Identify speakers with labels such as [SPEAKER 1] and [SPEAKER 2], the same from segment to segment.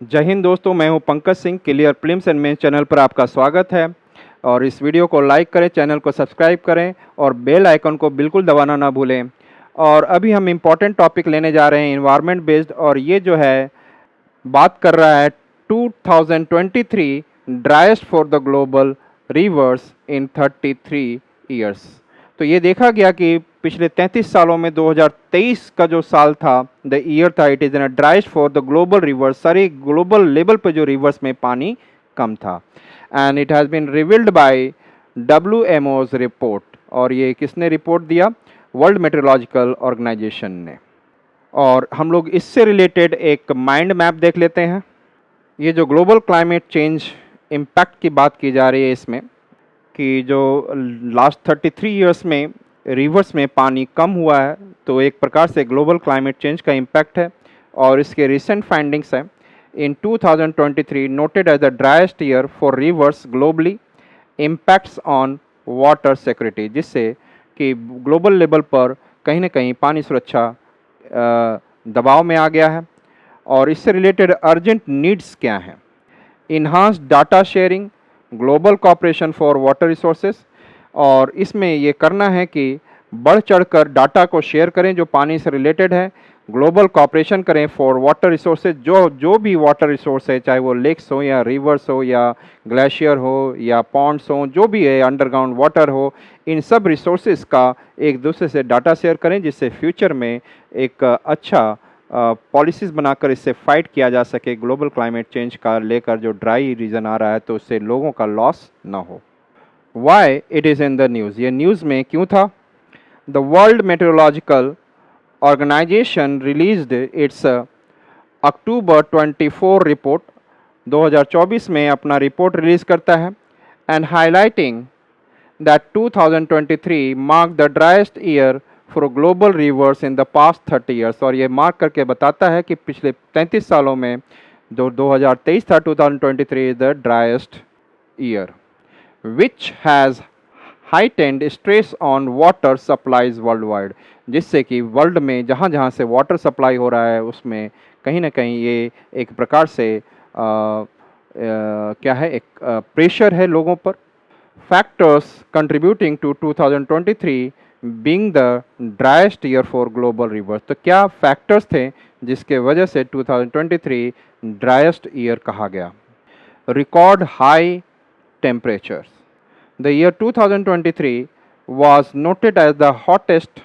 [SPEAKER 1] जय हिंद दोस्तों, मैं हूं Pankaj Singh. Clear prelims and mains channel पर आपका स्वागत है। और इस वीडियो को लाइक करें, चैनल को सब्सक्राइब करें और बेल आइकन को बिल्कुल दबाना ना भूलें। और अभी हम इम्पॉर्टेंट टॉपिक लेने जा रहे हैं इन्वायरमेंट बेस्ड, और ये जो है बात कर रहा है 2023 driest for the global rivers in 33 years. तो ये देखा गया कि पिछले 33 सालों में 2023 का जो साल था, द ईयर था, it is an driest for the global rivers. सारे ग्लोबल लेवल पे जो रिवर्स में पानी कम था, and it has been revealed by WMO's report. और ये किसने रिपोर्ट दिया? वर्ल्ड मेट्रोलॉजिकल ऑर्गेनाइजेशन ने। और हम लोग इससे रिलेटेड एक माइंड मैप देख लेते हैं। ये जो ग्लोबल क्लाइमेट चेंज इम्पैक्ट की बात की जा रही है इसमें, कि जो लास्ट 33 इयर्स में रिवर्स में पानी कम हुआ है, तो एक प्रकार से ग्लोबल क्लाइमेट चेंज का इम्पैक्ट है। और इसके रिसेंट फाइंडिंग्स हैं। In 2023 noted as the driest year for rivers globally, impacts on water security, जिससे कि ग्लोबल लेवल पर कहीं ना कहीं पानी सुरक्षा दबाव में आ गया है। और इससे रिलेटेड अर्जेंट नीड्स क्या हैं? Enhance data sharing, global corporation for water resources. और इसमें ये करना है कि बढ़ चढ़कर डाटा को शेयर करें जो पानी से रिलेटेड है, ग्लोबल कॉपरेशन करें फॉर वाटर रिसोर्सेज। जो भी वाटर रिसोर्स है, चाहे वो लेक्स हो या रिवर्स हो या ग्लेशियर हो या पॉन्ड्स हो, जो भी है, अंडरग्राउंड वाटर हो, इन सब रिसोर्सेज का एक दूसरे से डाटा शेयर करें, जिससे फ्यूचर में एक अच्छा पॉलिसीज़ बनाकर इससे फाइट किया जा सके। ग्लोबल क्लाइमेट चेंज का लेकर जो ड्राई रीजन आ रहा है, तो उससे लोगों का लॉस ना हो। Why it is in the news, ये न्यूज़ में क्यों था? The world meteorological organisation released its October 24 report, 2024 में अपना रिपोर्ट रिलीज करता है, and highlighting that 2023 mark the driest year for global rivers in the past 30 years. और ये मार्क करके बताता है कि पिछले 33 सालों में जो 2023 था, 2023 is the driest year, which has heightened stress on water supplies world wide, जिससे कि वर्ल्ड में जहाँ जहाँ से वाटर सप्लाई हो रहा है, उसमें कहीं ना कहीं ये एक प्रकार से क्या है, एक प्रेशर है लोगों पर। Factors contributing to 2023 being the driest year for global rivers. तो क्या फैक्टर्स थे जिसके वजह से 2023 ड्राइएस्ट ईयर कहा गया? Record high temperatures. The year 2023 was noted as the hottest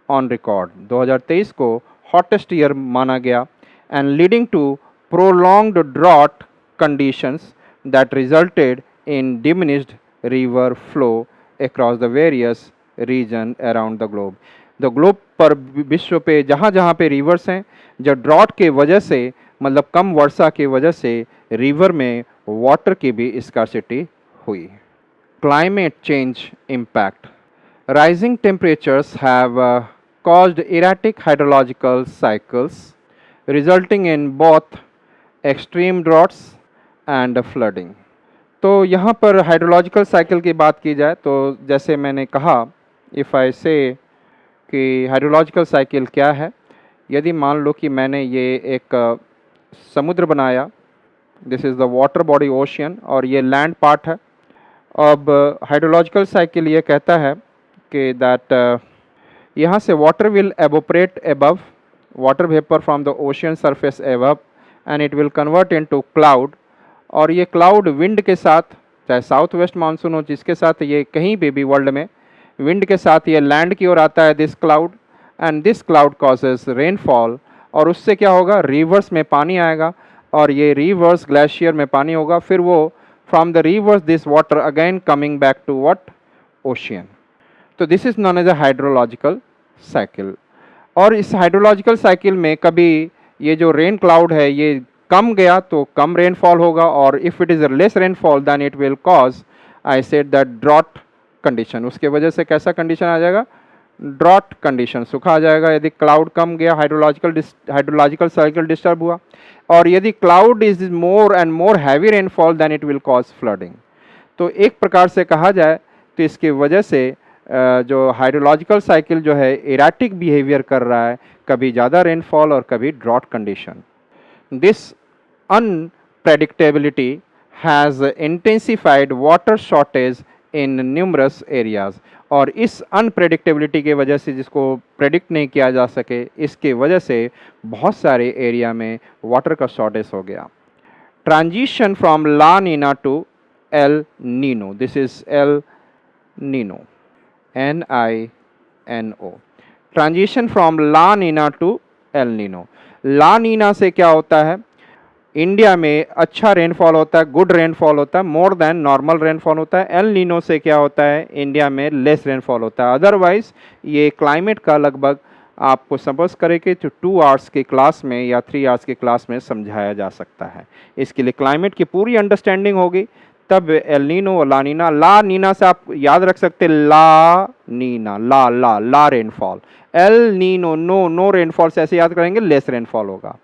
[SPEAKER 1] on record. 2023 को hottest year माना गया, and leading to prolonged drought conditions that resulted in diminished river flow across the various region around the globe. The globe पर विश्व पे जहाँ जहाँ पे reverse हैं, जो ड्रॉट के वजह से, मतलब कम वर्षा की वजह से रिवर में वाटर की भी स्कार्सिटी हुई। Climate change impact. Rising temperatures have caused erratic hydrological cycles, resulting in both extreme droughts and flooding. तो यहाँ पर हाइड्रोलॉजिकल साइकिल की बात की जाए, तो जैसे मैंने कहा, इफ़ आई से कि हाइड्रोलॉजिकल साइकिल क्या है, यदि मान लो कि मैंने ये एक समुद्र बनाया, this is the water body ocean, और ये लैंड पार्ट है। अब हाइड्रोलॉजिकल साइकिल ये कहता है कि दैट यहाँ से water will evaporate above, water vapour from the ocean surface above, and it will convert into cloud. और ये क्लाउड विंड के साथ, चाहे साउथ वेस्ट मानसून हो, जिसके साथ ये कहीं भी वर्ल्ड में विंड के साथ ये लैंड की ओर आता है, this cloud, and this cloud causes rainfall. और उससे क्या होगा? रिवर्स में पानी आएगा, और ये रिवर्स ग्लेशियर में पानी होगा, फिर वो from the rivers this water again coming back to what? Ocean. तो this is known as a hydrological cycle. और इस हाइड्रोलॉजिकल साइकिल में कभी ये जो रेन क्लाउड है ये कम गया तो कम रेनफॉल होगा, और if it is less rainfall than it will cause, I said that, drought condition. उसके वजह से कैसा कंडीशन आ जाएगा? ड्रॉट कंडीशन, सूखा आ जाएगा यदि क्लाउड कम गया, हाइड्रोलॉजिकल साइकिल डिस्टर्ब हुआ। और यदि cloud is more and more heavy rainfall then it will cause flooding. तो एक प्रकार से कहा जाए तो इसकी वजह से जो हाइड्रोलॉजिकल साइकिल जो है एराटिक बिहेवियर कर रहा है, कभी ज़्यादा रेनफॉल और कभी drought condition. This unpredictability has intensified water shortage in numerous areas। और इस अनप्रेडिक्टेबिलिटी की वजह से, जिसको प्रेडिक्ट नहीं किया जा सके, इसके वजह से बहुत सारे एरिया में वाटर का शॉर्टेज हो गया। Transition from La Nina to El Nino, this is El Nino, NINO। Transition from La Nina to El Nino. La Nina से क्या होता है, इंडिया में अच्छा रेनफॉल होता है, गुड रेनफॉल होता है, मोर देन नॉर्मल रेनफॉल होता है। एल नीनो से क्या होता है, इंडिया में लेस रेनफॉल होता है। अदरवाइज ये क्लाइमेट का लगभग आपको सपोज करें कि 2 आवर्स की क्लास में या 3 आवर्स की क्लास में समझाया जा सकता है। इसके लिए क्लाइमेट की पूरी अंडरस्टैंडिंग होगी तब एल नीनो और ला नीना। ला नीना से आप याद रख सकते हैं, La Nina, la la la rainfall. El Nino no no rainfall से ऐसे याद करेंगे, लेस रेनफॉल होगा।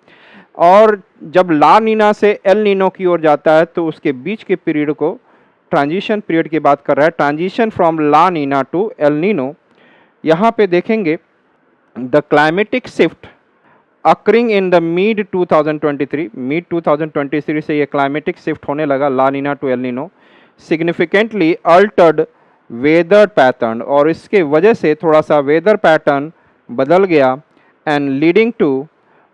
[SPEAKER 1] और जब ला नीना से एल नीनो की ओर जाता है तो उसके बीच के पीरियड को ट्रांजिशन पीरियड की बात कर रहा है। Transition from La Nina to El Nino, यहाँ पे देखेंगे the climatic shift occurring in the mid 2023 से ये क्लाइमेटिक शिफ्ट होने लगा, La Nina to El Nino. Significantly altered weather pattern, और इसके वजह से थोड़ा सा वेदर पैटर्न बदल गया, and leading to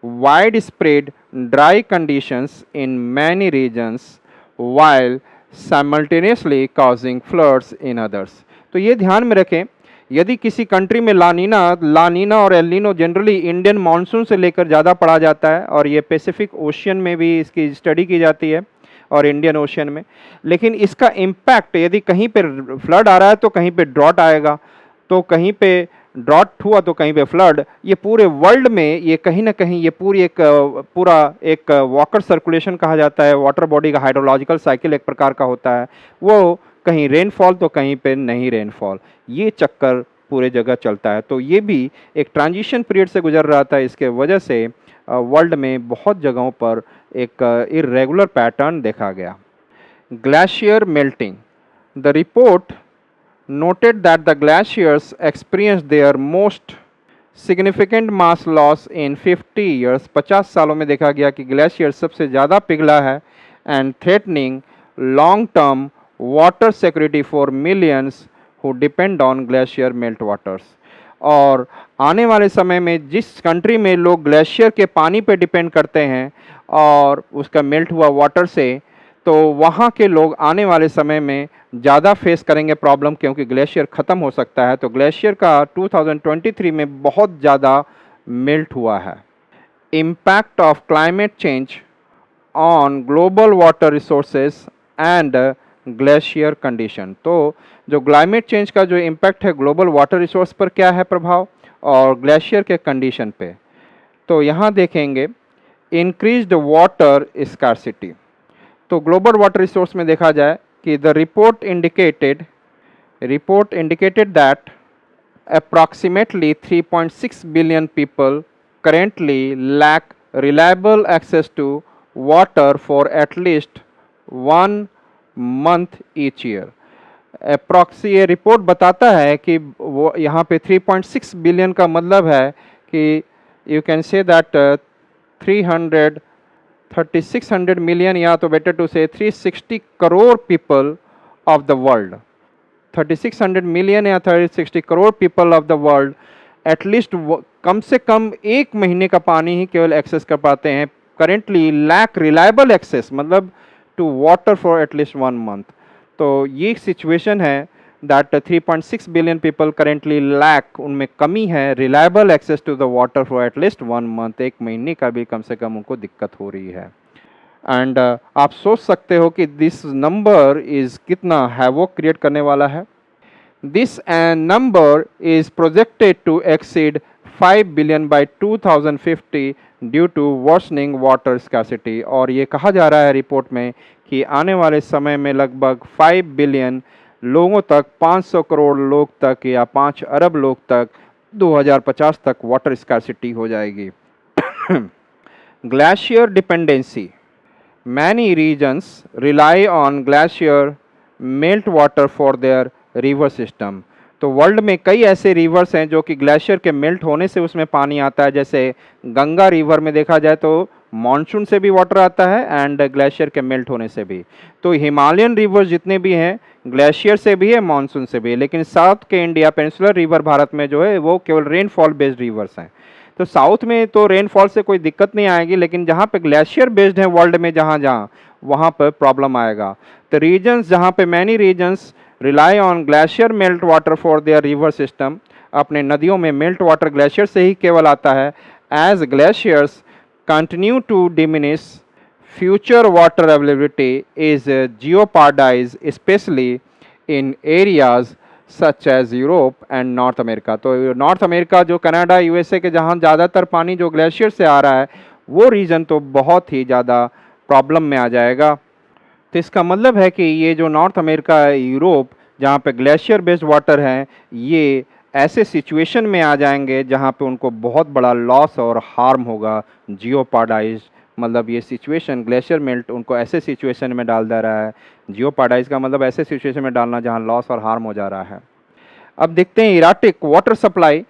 [SPEAKER 1] widespread dry conditions in many regions while simultaneously causing floods in others। तो ये ध्यान में रखें, यदि किसी कंट्री में ला नीना और El Nino generally Indian monsoon से लेकर ज़्यादा पढ़ा जाता है, और ये पैसिफिक ओशियन में भी इसकी स्टडी की जाती है और इंडियन ओशियन में। लेकिन इसका इम्पैक्ट, यदि कहीं पे फ्लड आ रहा है तो कहीं पे ड्रॉट आएगा, तो कहीं पे ड्रॉट हुआ तो कहीं पे फ्लड। ये पूरे वर्ल्ड में ये कहीं ना कहीं ये पूरा एक वाटर सर्कुलेशन कहा जाता है, वाटर बॉडी का हाइड्रोलॉजिकल साइकिल एक प्रकार का होता है। वो कहीं रेनफॉल तो कहीं पे नहीं रेनफॉल, ये चक्कर पूरे जगह चलता है। तो ये भी एक ट्रांजिशन पीरियड से गुजर रहा था, इसके वजह से वर्ल्ड में बहुत जगहों पर एक इरेगुलर पैटर्न देखा गया। Glacier melting, the report noted that the glaciers experienced their most significant mass loss in 50 years। 50 सालों में देखा गया कि ग्लेशियर सबसे ज़्यादा पिघला है, and threatening long term water security for millions who depend on glacier meltwaters। और आने वाले समय में जिस कंट्री में लोग ग्लेशियर के पानी पे डिपेंड करते हैं और उसका मेल्ट हुआ वाटर से, तो वहाँ के लोग आने वाले समय में ज़्यादा फेस करेंगे प्रॉब्लम, क्योंकि ग्लेशियर ख़त्म हो सकता है। तो ग्लेशियर का 2023 में बहुत ज़्यादा मेल्ट हुआ है। Impact of climate change on global water resources and glacier condition. तो जो क्लाइमेट चेंज का जो इम्पैक्ट है ग्लोबल वाटर रिसोर्स पर क्या है प्रभाव, और ग्लेशियर के कंडीशन पे, तो यहाँ देखेंगे इंक्रीज्ड वाटर स्कार्सिटी। तो ग्लोबल वाटर रिसोर्स में देखा जाए कि the report indicated that approximately 3.6 billion people currently lack reliable access to water for at least 1 month each year। ये रिपोर्ट बताता है कि वो यहाँ पे 3.6 बिलियन का मतलब है कि you can say that 3600 million, या तो better to say 360 crore people of the world, 3600 million या 360 crore people of the world at least कम से कम 1 महीने का पानी ही केवल एक्सेस कर पाते हैं। करेंटली लैक रिलायबल एक्सेस, मतलब to water for at least 1 month. तो ये सिचुएशन है that 3.6 billion people currently lack, उनमें कमी है reliable access to the water for at least 1 month, 1 महीने का भी कम से कम उनको दिक्कत हो रही है। एंड आप सोच सकते हो कि दिस नंबर इज़ कितना हैवोक क्रिएट करने वाला है। This number is projected to exceed 5 billion by 2050 due to worsening water scarcity. और ये कहा जा रहा है रिपोर्ट में कि आने वाले समय में लगभग 5 बिलियन लोगों तक, 500 करोड़ लोग तक या 5 अरब लोग तक 2050 तक वाटर स्कार्सिटी हो जाएगी। Glacier dependency, many regions rely on glacier meltwater for their river system। तो वर्ल्ड में कई ऐसे रिवर्स हैं जो कि ग्लेशियर के मेल्ट होने से उसमें पानी आता है। जैसे गंगा रिवर में देखा जाए तो मानसून से भी वाटर आता है एंड ग्लेशियर के मेल्ट होने से भी। तो हिमालयन रिवर्स जितने भी हैं ग्लेशियर से भी है, मानसून से भी है, लेकिन साउथ के इंडिया पेनिनसुलर रिवर भारत में जो है वो केवल रेनफॉल बेस्ड रिवर्स हैं। तो साउथ में तो रेनफॉल से कोई दिक्कत नहीं आएगी, लेकिन जहाँ पे ग्लेशियर बेस्ड है वर्ल्ड में जहाँ जहाँ, वहाँ पर प्रॉब्लम आएगा। तो रीजन्स जहाँ पे many reasons rely on glacier melt water for their river system, अपने नदियों में मेल्ट वाटर ग्लेशियर से ही केवल आता है। As glaciers continue to diminish, future water availability is jeopardized, especially in areas such as Europe and north America. तो north America जो Canada USA के जहाँ ज़्यादातर पानी जो ग्लेशियर से आ रहा है वो रीजन तो बहुत ही ज़्यादा प्रॉब्लम में आ जाएगा। तो इसका मतलब है कि ये जो नॉर्थ अमेरिका है, यूरोप, जहाँ पे ग्लेशियर बेस्ड वाटर हैं, ये ऐसे सिचुएशन में आ जाएंगे जहाँ पे उनको बहुत बड़ा लॉस और हार्म होगा। जियोपार्डाइज मतलब ये सिचुएशन, ग्लेशियर मेल्ट उनको ऐसे सिचुएशन में डाल दे रहा है। जियोपार्डाइज का मतलब ऐसे सिचुएशन में डालना जहाँ लॉस और हार्म हो जा रहा है। अब देखते हैं erratic water supply.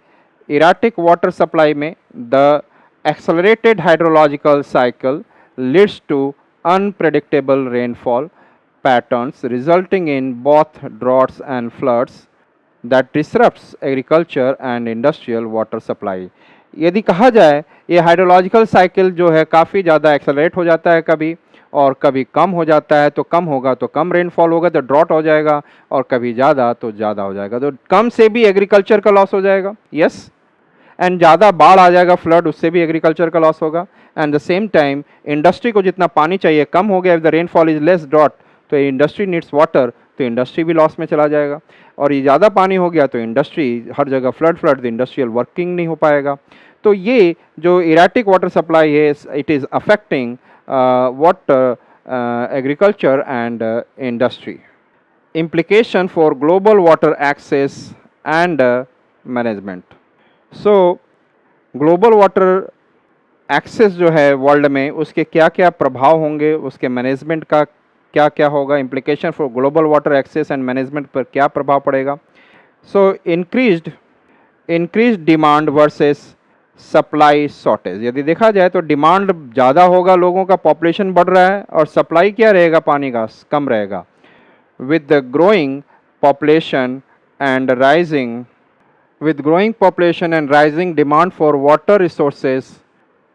[SPEAKER 1] Erratic water supply में the accelerated hydrological cycle leads to unpredictable rainfall patterns resulting in both droughts and floods that disrupts agriculture and industrial water supply। यदि कहा जाए ये हाइड्रोलॉजिकल साइकिल जो है काफ़ी ज़्यादा एक्सेलरेट हो जाता है कभी, और कभी कम हो जाता है। तो कम होगा तो कम रेनफॉल होगा तो ड्रॉट हो जाएगा, और कभी ज़्यादा तो ज़्यादा हो जाएगा। तो कम से भी एग्रीकल्चर का लॉस हो जाएगा, यस, एंड ज़्यादा बाढ़ आ जाएगा, फ्लड, उससे भी एग्रीकल्चर का लॉस होगा। And the same time industry को जितना पानी चाहिए कम हो गया, if the rainfall is less drought, तो इंडस्ट्री नीड्स वाटर, तो इंडस्ट्री भी लॉस में चला जाएगा। और ये ज़्यादा पानी हो गया तो इंडस्ट्री हर जगह फ्लड तो इंडस्ट्रियल वर्किंग नहीं हो पाएगा। तो ये जो इराटिक वाटर सप्लाई है, it is affecting water, agriculture and industry. implication for global water access and management। So global water access जो है वर्ल्ड में, उसके क्या क्या प्रभाव होंगे, उसके मैनेजमेंट का क्या क्या होगा, implication for global water access and management पर क्या प्रभाव पड़ेगा। So increase demand versus supply shortage. यदि देखा जाए तो डिमांड ज़्यादा होगा, लोगों का पॉपुलेशन बढ़ रहा है, और सप्लाई क्या रहेगा, पानी का कम रहेगा। With the growing population and rising With growing population and rising demand for water resources,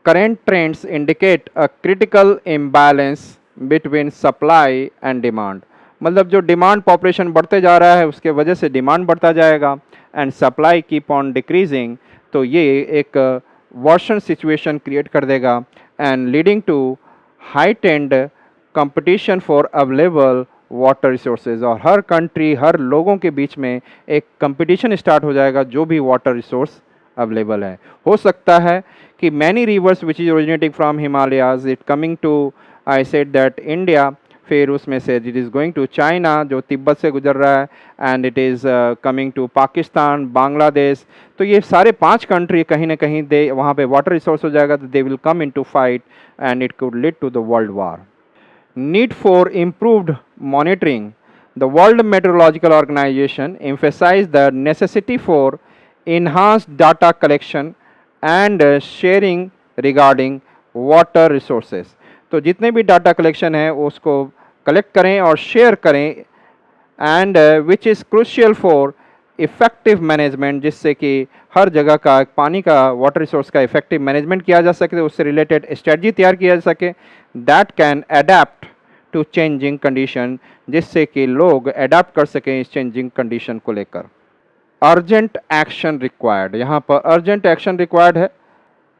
[SPEAKER 1] current trends indicate a critical imbalance between supply and demand। मतलब जो डिमांड पॉपुलेशन बढ़ते जा रहा है उसके वजह से डिमांड बढ़ता जाएगा and supply keep on decreasing, तो ये एक वर्सन सिचुएशन क्रिएट कर देगा and leading to heightened competition for available water resources. और हर कंट्री, हर लोगों के बीच में एक कंपटीशन स्टार्ट हो जाएगा जो भी वाटर रिसोर्स अवेलेबल है। हो सकता है कि many rivers which is originating from Himalayas it coming to, I said that India, फिर उसमें से it is going to China जो तिब्बत से गुजर रहा है, and it is coming to Pakistan, Bangladesh. तो ये सारे 5 कंट्री कहीं ना कहीं दे वहाँ पे वाटर रिसोर्स हो जाएगा, तो they will come in to fight and it could lead to the world war. Need for improved monitoring, the World Meteorological Organization emphasized the necessity for enhanced data collection and sharing regarding water resources। तो जितने भी data collection है उसको collect करें और share करें, and which is crucial for effective management, जिससे कि हर जगह का पानी का, वाटर रिसोर्स का इफेक्टिव मैनेजमेंट किया जा सके, उससे रिलेटेड स्ट्रेटजी तैयार किया जा सके that can adapt to changing condition, जिससे कि लोग अडेप्ट कर सकें इस चेंजिंग कंडीशन को लेकर। अर्जेंट एक्शन रिक्वायर्ड, यहाँ पर अर्जेंट एक्शन रिक्वायर्ड है।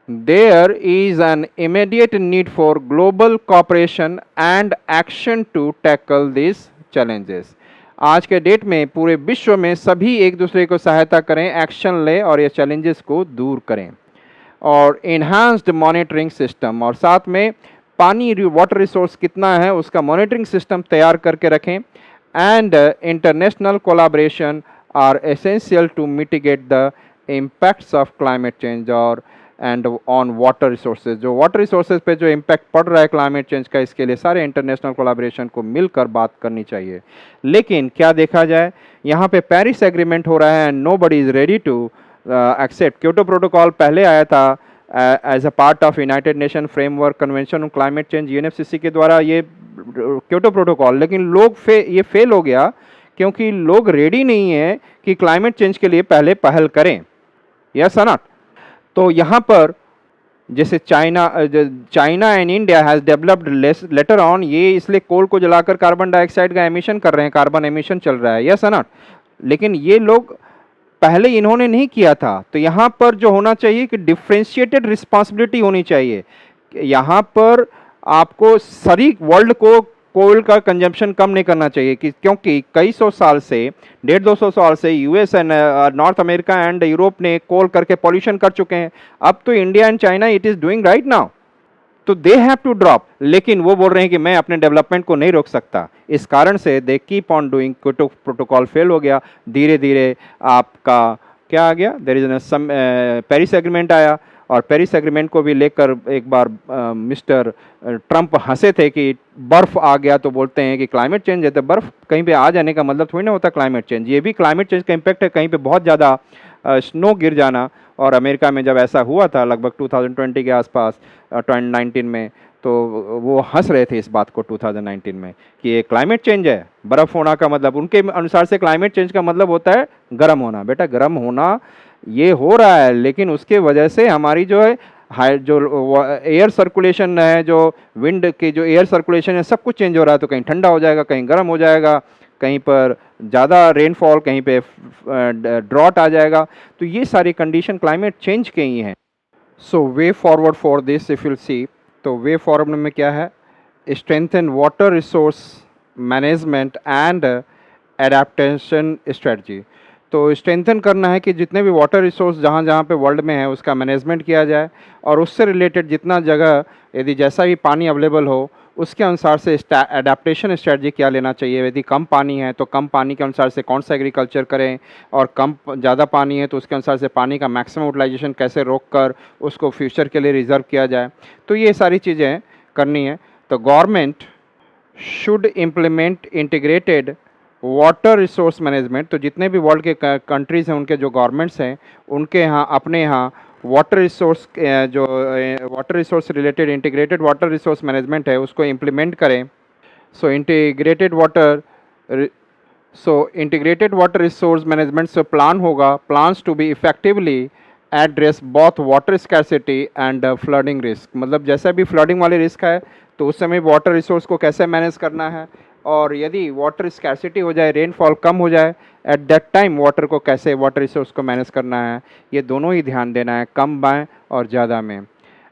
[SPEAKER 1] There is an immediate need for global cooperation and action to tackle this challenges. आज के डेट में पूरे विश्व में सभी एक दूसरे को सहायता करें, एक्शन लें और ये चैलेंजेस को दूर करें। और इन्हांस्ड मॉनिटरिंग सिस्टम, और साथ में पानी वाटर रिसोर्स कितना है उसका मॉनिटरिंग सिस्टम तैयार करके रखें। And international collaboration are essential to mitigate the impacts of climate change और एंड ऑन वाटर रिसोर्सेज। जो वाटर रिसोर्सेज पे जो इम्पैक्ट पड़ रहा है क्लाइमेट चेंज का, इसके लिए सारे इंटरनेशनल कोलैबोरेशन को मिलकर बात करनी चाहिए। लेकिन क्या देखा जाए, यहाँ पे पेरिस एग्रीमेंट हो रहा है and nobody is ready to accept. Kyoto protocol पहले आया था as a part of United Nation framework convention on climate change UNFCC के द्वारा ये क्योटो प्रोटोकॉल, लेकिन ये फेल हो गया क्योंकि लोग रेडी नहीं है कि क्लाइमेट चेंज के लिए पहले पहल करें। यस और नॉट? तो यहाँ पर जैसे China and India has developed later on, ये इसलिए कोल को जलाकर कार्बन डाइऑक्साइड का एमिशन कर रहे हैं, कार्बन एमिशन चल रहा है। यस और नॉट? लेकिन ये लोग पहले इन्होंने नहीं किया था। तो यहाँ पर जो होना चाहिए कि डिफ्रेंशिएटेड रिस्पॉन्सिबिलिटी होनी चाहिए। यहाँ पर आपको सारी वर्ल्ड को कोल का कंजम्पशन कम नहीं करना चाहिए कि क्योंकि कई सौ साल से 150-200 साल से US and north America and Europe ने कोल करके पॉल्यूशन कर चुके हैं। अब तो India and China it is doing right now, तो दे हैव टू ड्रॉप। लेकिन वो बोल रहे हैं कि मैं अपने डेवलपमेंट को नहीं रोक सकता। इस कारण से they keep on doing, Kyoto protocol fail हो गया। धीरे धीरे आपका क्या आ गया, देयर इज पेरिस एग्रीमेंट आया, और पेरिस एग्रीमेंट को भी लेकर एक बार मिस्टर ट्रंप हंसे थे कि बर्फ़ आ गया तो बोलते हैं कि क्लाइमेट चेंज है। तो बर्फ़ कहीं पे आ जाने का मतलब थोड़ी ना होता क्लाइमेट चेंज। ये भी क्लाइमेट चेंज का इम्पैक्ट है, कहीं पे बहुत ज़्यादा स्नो गिर जाना। और अमेरिका में जब ऐसा हुआ था लगभग 2020 के आसपास 2019 में, तो वो हंस रहे थे इस बात को 2019 में कि ये क्लाइमेट चेंज है। बर्फ़ होना का मतलब उनके अनुसार से क्लाइमेट चेंज का मतलब होता है गर्म होना। बेटा गर्म होना ये हो रहा है, लेकिन उसके वजह से हमारी जो है जो एयर सर्कुलेशन है, जो विंड की जो एयर सर्कुलेशन है, सब कुछ चेंज हो रहा है। तो कहीं ठंडा हो जाएगा, कहीं गर्म हो जाएगा, कहीं पर ज़्यादा रेनफॉल, कहीं पे ड्रॉट आ जाएगा। तो ये सारी कंडीशन क्लाइमेट चेंज के ही हैं। So way forward for this if will see, तो वे फॉरवर्ड में क्या है, strengthen water resource management and adaptation strategy. तो स्ट्रेंथन करना है कि जितने भी वाटर रिसोर्स जहाँ जहाँ पे वर्ल्ड में है उसका मैनेजमेंट किया जाए, और उससे रिलेटेड जितना जगह यदि जैसा भी पानी अवेलेबल हो उसके अनुसार से एडेप्टेशन स्ट्रेटजी क्या लेना चाहिए। यदि कम पानी है तो कम पानी के अनुसार से कौन सा एग्रीकल्चर करें, और कम ज़्यादा पानी है तो उसके अनुसार से पानी का मैक्सिमम यूटिलाइजेशन कैसे रोक कर उसको फ्यूचर के लिए रिजर्व किया जाए। तो ये सारी चीज़ें करनी है। तो government should implement integrated water resource management. तो जितने भी वर्ल्ड के कंट्रीज़ हैं उनके जो गवर्नमेंट्स हैं उनके यहाँ अपने यहाँ water resource related integrated water resource management है उसको इम्प्लीमेंट करें। So integrated water resource management से प्लान होगा, plans to be effectively address both water scarcity and flooding risk. मतलब जैसा भी फ्लडिंग वाली रिस्क है तो उस समय वाटर रिसोर्स को कैसे मैनेज करना है, और यदि वाटर स्कैरसिटी हो जाए, रेनफॉल कम हो जाए, at that time water resource को मैनेज करना है। ये दोनों ही ध्यान देना है, कम बाएँ और ज़्यादा में।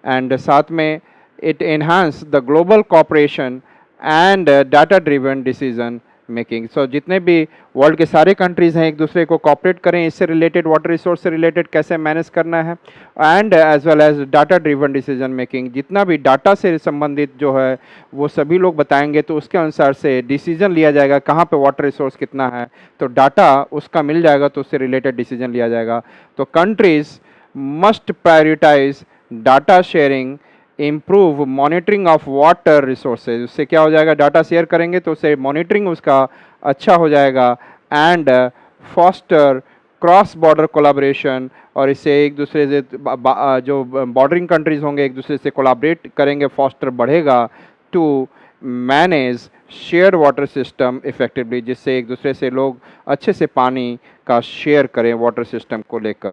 [SPEAKER 1] एंड साथ में it enhance the global cooperation and data driven decision making. So जितने भी वर्ल्ड के सारे कंट्रीज़ हैं एक दूसरे को कॉपरेट करें, इससे रिलेटेड वाटर रिसोर्स से रिलेटेड कैसे मैनेज करना है, and as well as data driven decision making. जितना भी डाटा से संबंधित जो है वो सभी लोग बताएंगे तो उसके अनुसार से डिसीजन लिया जाएगा कहाँ पे वाटर रिसोर्स कितना है, तो डाटा उसका मिल जाएगा तो उससे रिलेटेड डिसीजन लिया जाएगा। तो countries must prioritise data sharing, improve monitoring of water resources. उससे क्या हो जाएगा, डाटा शेयर करेंगे तो उससे मॉनिटरिंग उसका अच्छा हो जाएगा, and foster cross border collaboration. और इससे एक दूसरे से जो बॉर्डरिंग कंट्रीज़ होंगे एक दूसरे से कोलाब्रेट करेंगे, फॉस्टर बढ़ेगा to manage share water system effectively, जिससे एक दूसरे से लोग अच्छे से पानी का शेयर करें वाटर सिस्टम को लेकर।